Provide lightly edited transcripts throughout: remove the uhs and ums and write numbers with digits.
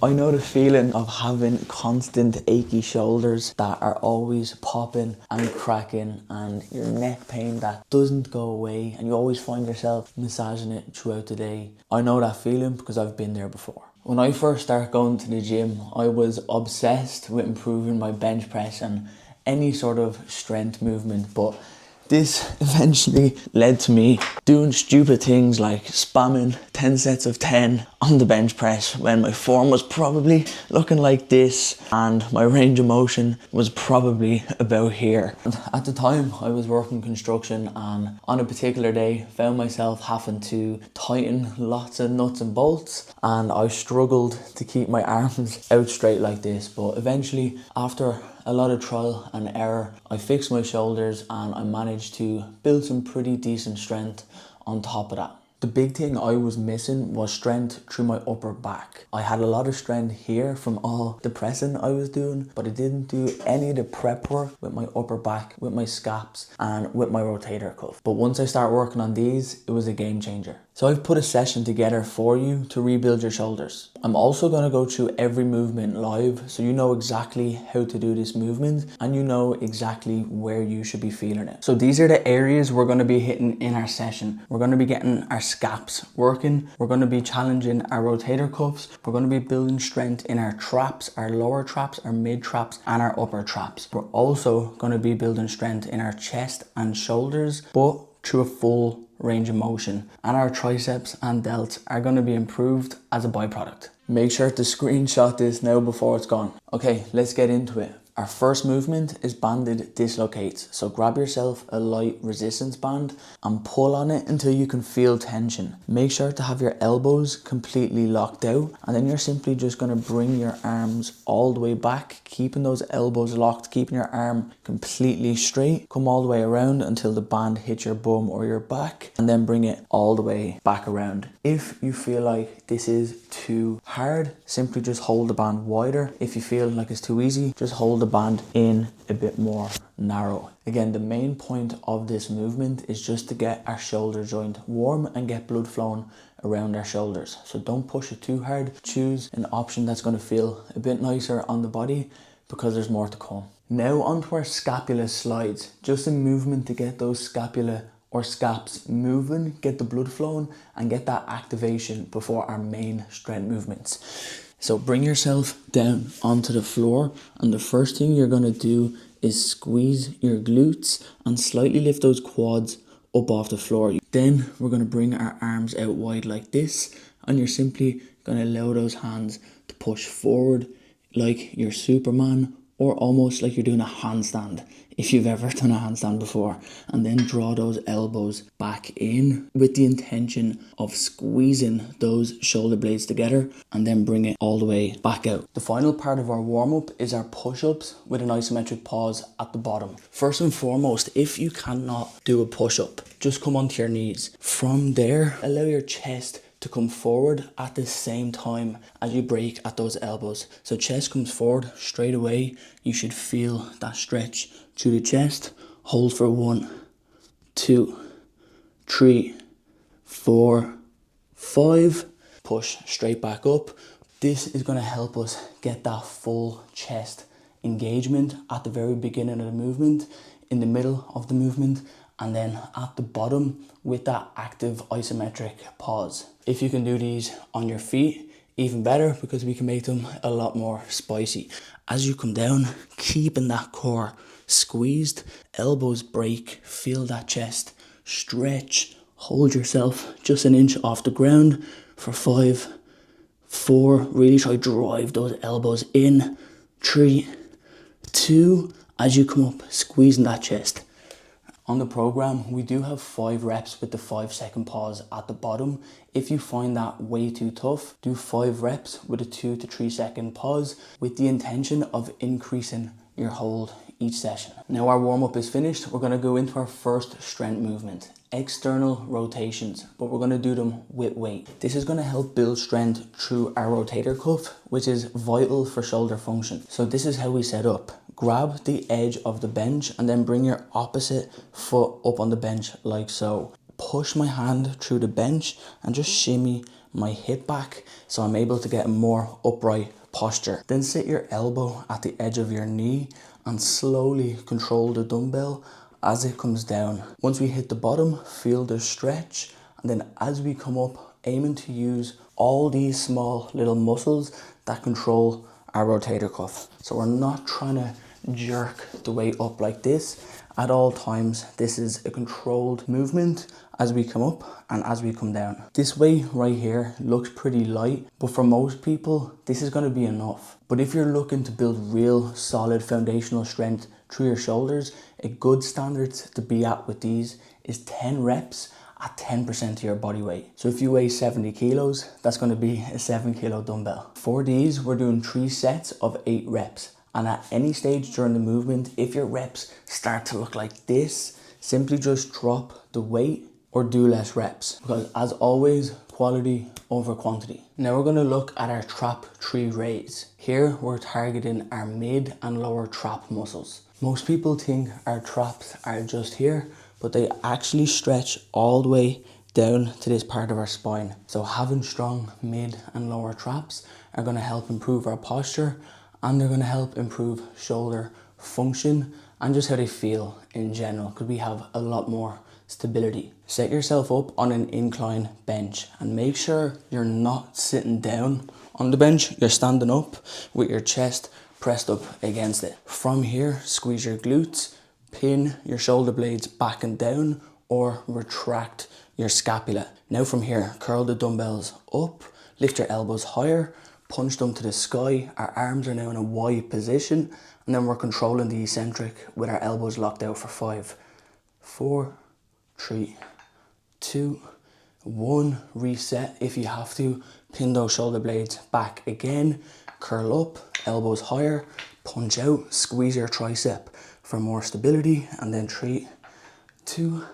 I know the feeling of having constant achy shoulders that are always popping and cracking, and your neck pain that doesn't go away, and you always find yourself massaging it throughout the day. I know that feeling because I've been there before. When I first started going to the gym, I was obsessed with improving my bench press and any sort of strength movement, but this eventually led to me doing stupid things like spamming 10 sets of 10 on the bench press when my form was probably looking like this and my range of motion was probably about here. And at the time I was working construction, and on a particular day found myself having to tighten lots of nuts and bolts, and I struggled to keep my arms out straight like this, but eventually after a lot of trial and error, I fixed my shoulders and I managed to build some pretty decent strength on top of that. The big thing I was missing was strength through my upper back. I had a lot of strength here from all the pressing I was doing, but I didn't do any of the prep work with my upper back, with my scaps and with my rotator cuff. But once I start working on these, it was a game changer. So I've put a session together for you to rebuild your shoulders. I'm also going to go through every movement live, so you know exactly how to do this movement and you know exactly where you should be feeling it. So these are the areas we're going to be hitting in our session. We're going to be getting our scaps working. We're going to be challenging our rotator cuffs. We're going to be building strength in our traps, our lower traps, our mid traps and our upper traps. We're also going to be building strength in our chest and shoulders, but through a full range of motion, and our triceps and delts are going to be improved as a byproduct. Make sure to screenshot this now before it's gone. Okay, let's get into it. Our first movement is banded dislocates. So grab yourself a light resistance band and pull on it until you can feel tension. Make sure to have your elbows completely locked out, and then you're simply just going to bring your arms all the way back, keeping those elbows locked, keeping your arm completely straight. Come all the way around until the band hits your bum or your back, and then bring it all the way back around. If you feel like this is too hard, simply just hold the band wider. If you feel like it's too easy, just hold the band in a bit more narrow. Again, the main point of this movement is just to get our shoulder joint warm and get blood flowing around our shoulders. So don't push it too hard. Choose an option that's going to feel a bit nicer on the body, because there's more to come. Now onto our scapula slides. Just a movement to get those scapula or scaps moving, get the blood flowing and get that activation before our main strength movements. So bring yourself down onto the floor, and the first thing you're going to do is squeeze your glutes and slightly lift those quads up off the floor. Then we're going to bring our arms out wide like this, and you're simply going to allow those hands to push forward like you're Superman, or almost like you're doing a handstand if you've ever done a handstand before, and then draw those elbows back in with the intention of squeezing those shoulder blades together, and then bring it all the way back out. The final part of our warm-up is our push-ups with an isometric pause at the bottom. First and foremost, if you cannot do a push-up, just come onto your knees. From there, allow your chest to come forward at the same time as you break at those elbows. So chest comes forward straight away. You should feel that stretch through the chest. Hold for 1, 2, 3, 4, 5. Push straight back up. This is going to help us get that full chest engagement at the very beginning of the movement, in the middle of the movement, and then at the bottom with that active isometric pause. If you can do these on your feet, even better, because we can make them a lot more spicy. As you come down, keeping that core squeezed, elbows break, feel that chest stretch, hold yourself just an inch off the ground for 5, 4, really try drive those elbows in, 3, 2, as you come up, squeezing that chest. On the program, we do have 5 reps with the 5-second pause at the bottom. If you find that way too tough, do 5 reps with a 2 to 3 second pause with the intention of increasing your hold each session. Now our warm-up is finished. We're going to go into our first strength movement, external rotations, but we're going to do them with weight. This is going to help build strength through our rotator cuff, which is vital for shoulder function. So this is how we set up. Grab the edge of the bench and then bring your opposite foot up on the bench like so. Push my hand through the bench and just shimmy my hip back, so I'm able to get a more upright posture. Then sit your elbow at the edge of your knee and slowly control the dumbbell as it comes down. Once we hit the bottom, feel the stretch, and then as we come up, aiming to use all these small little muscles that control our rotator cuff. So we're not trying to jerk the weight up like this at all times. This is a controlled movement as we come up and as we come down. This weight right here looks pretty light, but for most people, this is going to be enough. But if you're looking to build real solid foundational strength through your shoulders, a good standard to be at with these is 10 reps at 10% of your body weight. So if you weigh 70 kilos, that's going to be a 7 kilo dumbbell. For these, we're doing 3 sets of 8 reps. And at any stage during the movement, if your reps start to look like this, simply just drop the weight or do less reps. Because as always, quality over quantity. Now we're going to look at our trap 3 raise. Here we're targeting our mid and lower trap muscles. Most people think our traps are just here, but they actually stretch all the way down to this part of our spine. So having strong mid and lower traps are going to help improve our posture, and they're going to help improve shoulder function and just how they feel in general, because we have a lot more stability. Set yourself up on an incline bench and make sure you're not sitting down on the bench, you're standing up with your chest pressed up against it. From here, squeeze your glutes, pin your shoulder blades back and down, or retract your scapula. Now from here, curl the dumbbells up, lift your elbows higher, punch them to the sky. Our arms are now in a wide position, and then we're controlling the eccentric with our elbows locked out for 5, 4, 3, 2, 1. Reset if you have to. Pin those shoulder blades back again, curl up, elbows higher, punch out, squeeze your tricep for more stability, and then 3, 2,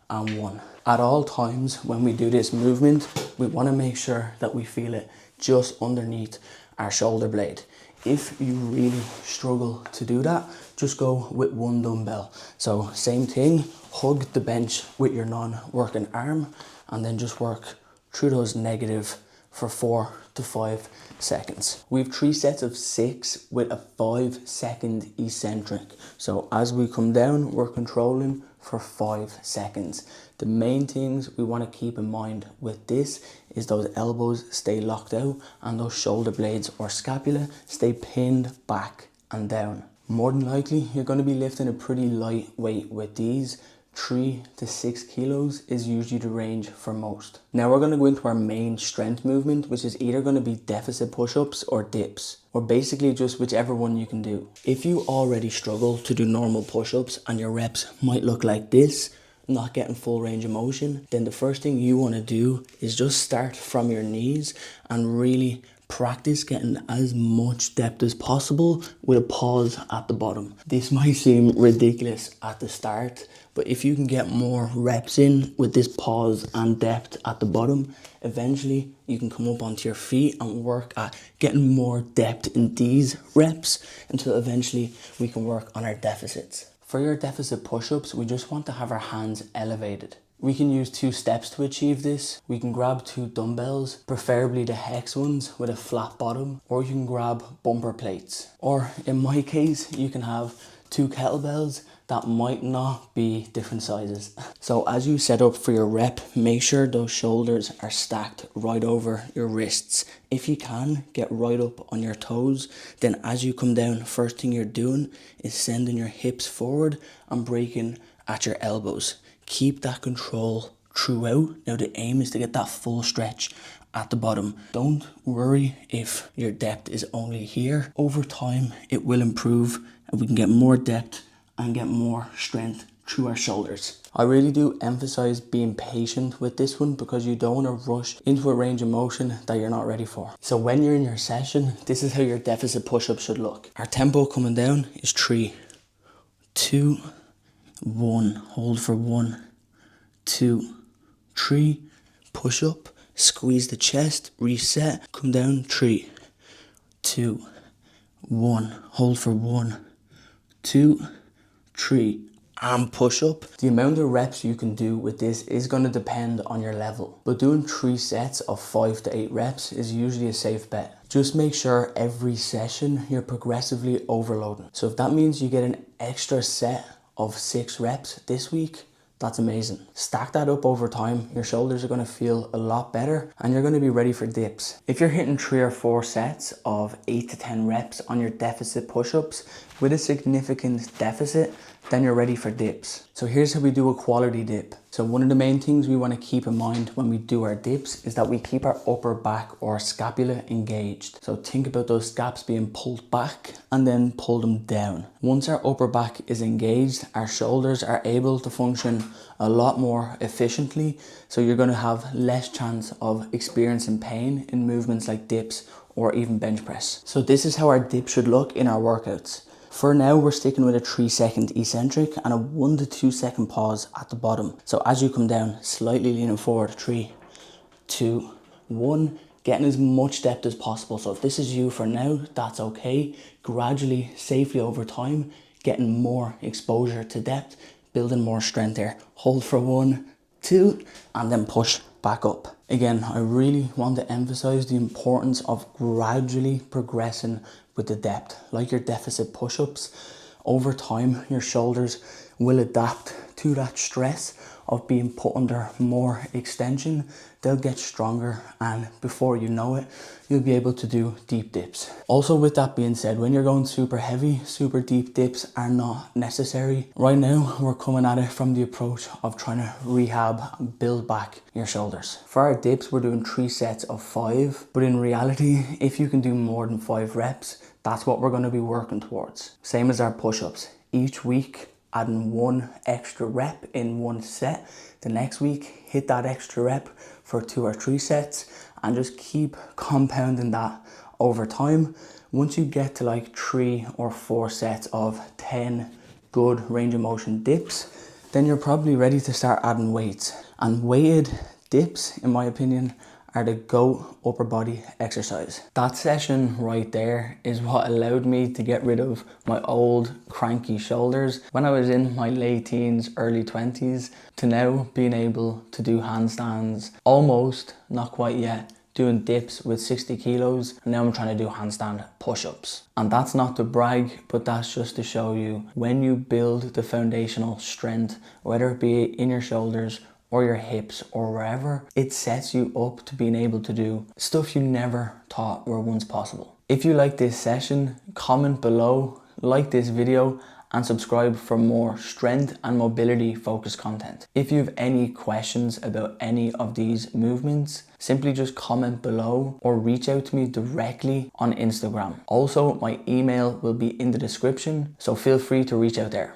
and 1. At all times when we do this movement, we want to make sure that we feel it just underneath our shoulder blade. If you really struggle to do that, just go with 1 dumbbell. So same thing, hug the bench with your non-working arm, and then just work through those negative for 4 to 5 seconds. We have 3 sets of 6 with a 5-second eccentric. So as we come down, we're controlling for 5 seconds. The main things we want to keep in mind with this is those elbows stay locked out and those shoulder blades or scapula stay pinned back and down. More than likely, you're going to be lifting a pretty light weight with these. 3 to 6 kilos is usually the range for most. Now we're going to go into our main strength movement, which is either going to be deficit push-ups or dips, or basically just whichever one you can do. If you already struggle to do normal push-ups and your reps might look like this, not getting full range of motion, then the first thing you want to do is just start from your knees and really practice getting as much depth as possible with a pause at the bottom. This might seem ridiculous at the start, but if you can get more reps in with this pause and depth at the bottom, eventually you can come up onto your feet and work at getting more depth in these reps until eventually we can work on our deficits. For your deficit push-ups, we just want to have our hands elevated. We can use 2 steps to achieve this. We can grab 2 dumbbells, preferably the hex ones with a flat bottom, or you can grab bumper plates. Or in my case, you can have 2 kettlebells that might not be different sizes. So as you set up for your rep, make sure those shoulders are stacked right over your wrists. If you can, get right up on your toes. Then as you come down, first thing you're doing is sending your hips forward and breaking at your elbows. Keep that control throughout. Now the aim is to get that full stretch at the bottom. Don't worry if your depth is only here. Over time, it will improve and we can get more depth and get more strength through our shoulders. I really do emphasize being patient with this one because you don't want to rush into a range of motion that you're not ready for. So when you're in your session, this is how your deficit push-up should look. Our tempo coming down is 3, 2, 1. Hold for 1, 2, 3. Push up, squeeze the chest, reset, come down, 3, 2, 1. Hold for 1, 2, 3. and push up. The amount of reps you can do with this is going to depend on your level, but doing 3 sets of 5 to 8 reps is usually a safe bet. Just make sure every session you're progressively overloading. So if that means you get an extra set of 6 reps this week, that's amazing. Stack that up over time, your shoulders are going to feel a lot better and you're going to be ready for dips. If you're hitting 3 or 4 sets of 8 to 10 reps on your deficit push-ups with a significant deficit, then you're ready for dips. So here's how we do a quality dip. So one of the main things we want to keep in mind when we do our dips is that we keep our upper back or scapula engaged. So think about those scaps being pulled back and then pull them down. Once our upper back is engaged, our shoulders are able to function a lot more efficiently. So you're going to have less chance of experiencing pain in movements like dips or even bench press. So this is how our dip should look in our workouts. For now, we're sticking with a 3-second eccentric and a 1 to 2 second pause at the bottom. So as you come down, slightly leaning forward, 3, 2, 1, getting as much depth as possible. So if this is you for now, that's okay. Gradually, safely over time, getting more exposure to depth, building more strength there. Hold for 1, 2, and then push back up. Again, I really want to emphasize the importance of gradually progressing with the depth. Like your deficit push-ups, over time your shoulders will adapt to that stress of being put under more extension. They'll get stronger and before you know it, you'll be able to do deep dips. Also, with that being said, when you're going super heavy, super deep dips are not necessary. Right now, we're coming at it from the approach of trying to rehab and build back your shoulders. For our dips, we're doing 3 sets of 5, but in reality, if you can do more than 5 reps, that's what we're going to be working towards. Same as our push-ups. Each week, adding 1 extra rep in 1 set. The next week, hit that extra rep for 2 or 3 sets and just keep compounding that over time. Once you get to like 3 or 4 sets of 10 good range of motion dips, then you're probably ready to start adding weights. And weighted dips, in my opinion, are the GOAT upper body exercise. That session right there is what allowed me to get rid of my old cranky shoulders when I was in my late teens, early 20s, to now being able to do handstands, almost, not quite yet, doing dips with 60 kilos, and now I'm trying to do handstand push-ups. And that's not to brag, but that's just to show you when you build the foundational strength, whether it be in your shoulders or your hips or wherever, it sets you up to being able to do stuff you never thought were once possible. If you like this session, comment below, like this video, and subscribe for more strength and mobility focused content. If you have any questions about any of these movements, simply just comment below or reach out to me directly on Instagram. Also, my email will be in the description, so feel free to reach out there.